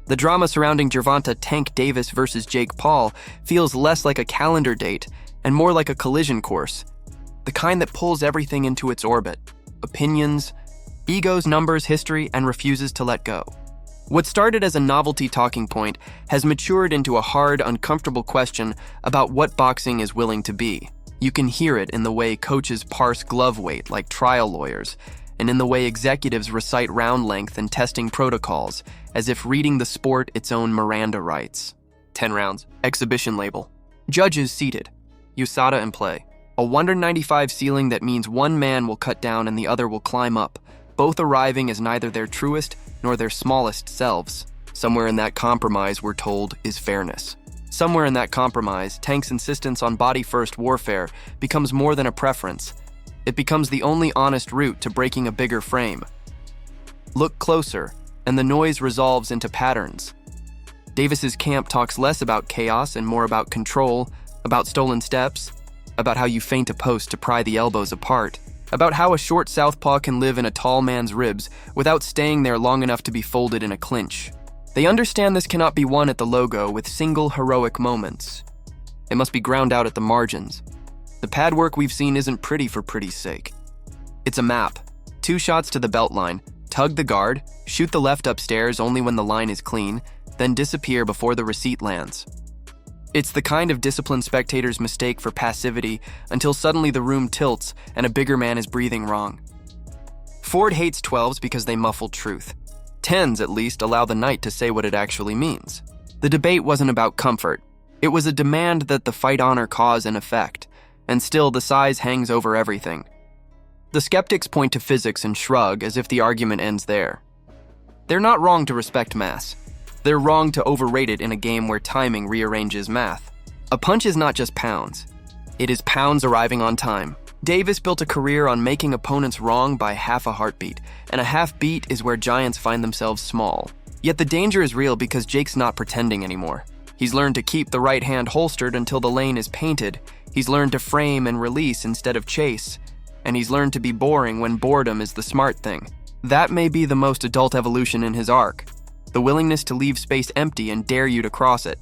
The drama surrounding Gervonta Tank Davis versus Jake Paul feels less like a calendar date and more like a collision course, the kind that pulls everything into its orbit: opinions, egos, numbers, history, and refuses to let go. What started as a novelty talking point has matured into a hard, uncomfortable question about what boxing is willing to be. You can hear it in the way coaches parse glove weight like trial lawyers, and in the way executives recite round length and testing protocols, as if reading the sport its own Miranda rights. 10 rounds. Exhibition label. Judges seated. USADA in play. A 195 ceiling that means one man will cut down and the other will climb up, both arriving as neither their truest nor their smallest selves. Somewhere in that compromise, we're told, is fairness. Somewhere in that compromise, Tank's insistence on body-first warfare becomes more than a preference. It becomes the only honest route to breaking a bigger frame. Look closer, and the noise resolves into patterns. Davis's camp talks less about chaos and more about control, about stolen steps, about how you feint a post to pry the elbows apart, about how a short southpaw can live in a tall man's ribs without staying there long enough to be folded in a clinch. They understand this cannot be won at the logo with single heroic moments. It must be ground out at the margins. The pad work we've seen isn't pretty for pretty's sake. It's a map. 2 shots to the belt line, tug the guard, shoot the left upstairs only when the line is clean, then disappear before the receipt lands. It's the kind of disciplined spectators mistake for passivity until suddenly the room tilts and a bigger man is breathing wrong. Ford hates 12s because they muffle truth. 10s, at least, allow the night to say what it actually means. The debate wasn't about comfort. It was a demand that the fight honor cause and effect, and still the size hangs over everything. The skeptics point to physics and shrug as if the argument ends there. They're not wrong to respect mass. They're wrong to overrate it in a game where timing rearranges math. A punch is not just pounds. It is pounds arriving on time. Davis built a career on making opponents wrong by half a heartbeat, and a half beat is where giants find themselves small. Yet the danger is real because Jake's not pretending anymore. He's learned to keep the right hand holstered until the lane is painted. He's learned to frame and release instead of chase. And he's learned to be boring when boredom is the smart thing. That may be the most adult evolution in his arc. The willingness to leave space empty and dare you to cross it.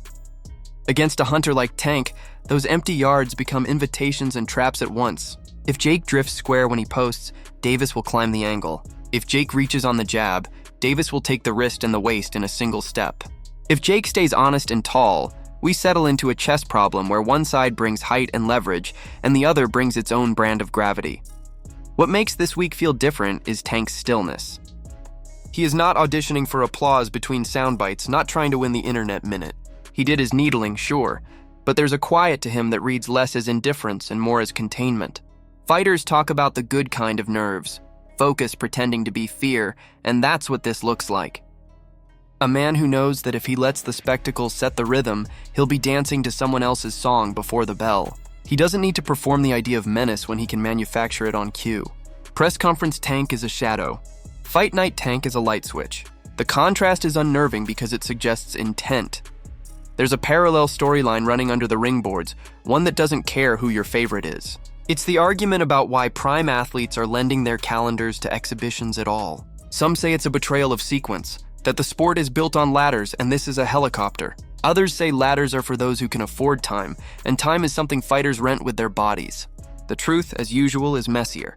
Against a hunter like Tank, those empty yards become invitations and traps at once. If Jake drifts square when he posts, Davis will climb the angle. If Jake reaches on the jab, Davis will take the wrist and the waist in a single step. If Jake stays honest and tall, we settle into a chess problem where one side brings height and leverage and the other brings its own brand of gravity. What makes this week feel different is Tank's stillness. He is not auditioning for applause between sound bites, not trying to win the internet minute. He did his needling, sure, but there's a quiet to him that reads less as indifference and more as containment. Fighters talk about the good kind of nerves, focus pretending to be fear, and that's what this looks like. A man who knows that if he lets the spectacle set the rhythm, he'll be dancing to someone else's song before the bell. He doesn't need to perform the idea of menace when he can manufacture it on cue. Press conference Tank is a shadow. Fight night Tank is a light switch. The contrast is unnerving because it suggests intent. There's a parallel storyline running under the ring boards, one that doesn't care who your favorite is. It's the argument about why prime athletes are lending their calendars to exhibitions at all. Some say it's a betrayal of sequence, that the sport is built on ladders and this is a helicopter. Others say ladders are for those who can afford time, and time is something fighters rent with their bodies. The truth, as usual, is messier.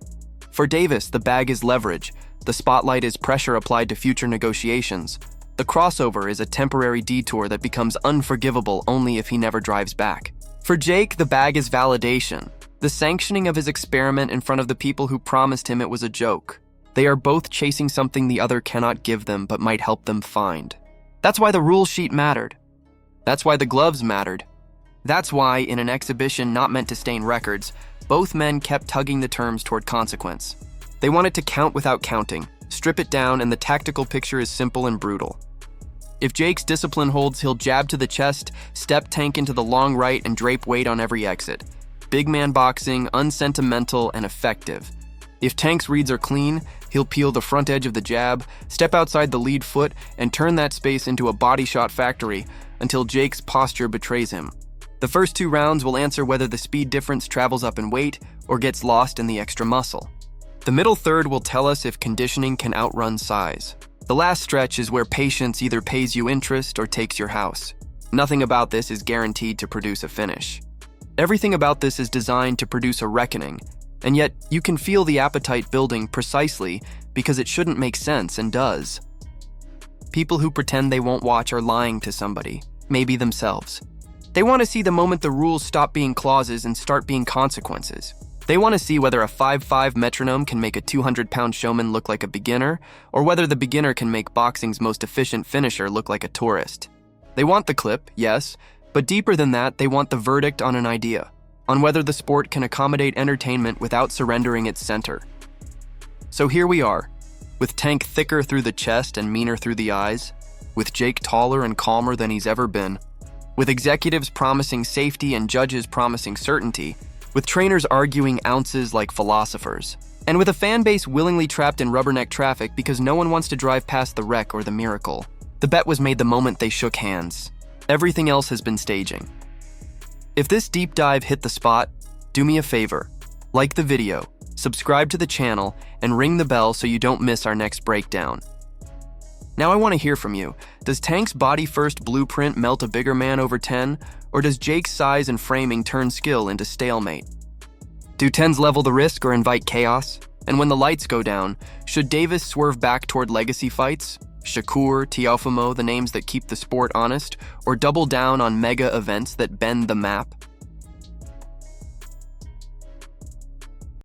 For Davis, the bag is leverage. The spotlight is pressure applied to future negotiations. The crossover is a temporary detour that becomes unforgivable only if he never drives back. For Jake, the bag is validation, the sanctioning of his experiment in front of the people who promised him it was a joke. They are both chasing something the other cannot give them but might help them find. That's why the rule sheet mattered. That's why the gloves mattered. That's why, in an exhibition not meant to stain records, both men kept tugging the terms toward consequence. They wanted to count without counting, strip it down, and the tactical picture is simple and brutal. If Jake's discipline holds, he'll jab to the chest, step Tank into the long right, and drape weight on every exit. Big man boxing, unsentimental, and effective. If Tank's reads are clean, he'll peel the front edge of the jab, step outside the lead foot, and turn that space into a body shot factory until Jake's posture betrays him. The first 2 rounds will answer whether the speed difference travels up in weight or gets lost in the extra muscle. The middle third will tell us if conditioning can outrun size. The last stretch is where patience either pays you interest or takes your house. Nothing about this is guaranteed to produce a finish. Everything about this is designed to produce a reckoning, and yet you can feel the appetite building precisely because it shouldn't make sense and does. People who pretend they won't watch are lying to somebody, maybe themselves. They want to see the moment the rules stop being clauses and start being consequences. They want to see whether a 5/5 metronome can make a 200-pound showman look like a beginner, or whether the beginner can make boxing's most efficient finisher look like a tourist. They want the clip, yes, but deeper than that, they want the verdict on an idea, on whether the sport can accommodate entertainment without surrendering its center. So here we are, with Tank thicker through the chest and meaner through the eyes, with Jake taller and calmer than he's ever been, with executives promising safety and judges promising certainty, with trainers arguing ounces like philosophers, and with a fan base willingly trapped in rubberneck traffic because no one wants to drive past the wreck or the miracle. The bet was made the moment they shook hands. Everything else has been staging. If this deep dive hit the spot, do me a favor, like the video, subscribe to the channel, and ring the bell so you don't miss our next breakdown. Now I want to hear from you. Does Tank's body-first blueprint melt a bigger man over 10, or does Jake's size and framing turn skill into stalemate? Do 10s level the risk or invite chaos? And when the lights go down, should Davis swerve back toward legacy fights? Shakur, Teofimo, the names that keep the sport honest, or double down on mega events that bend the map?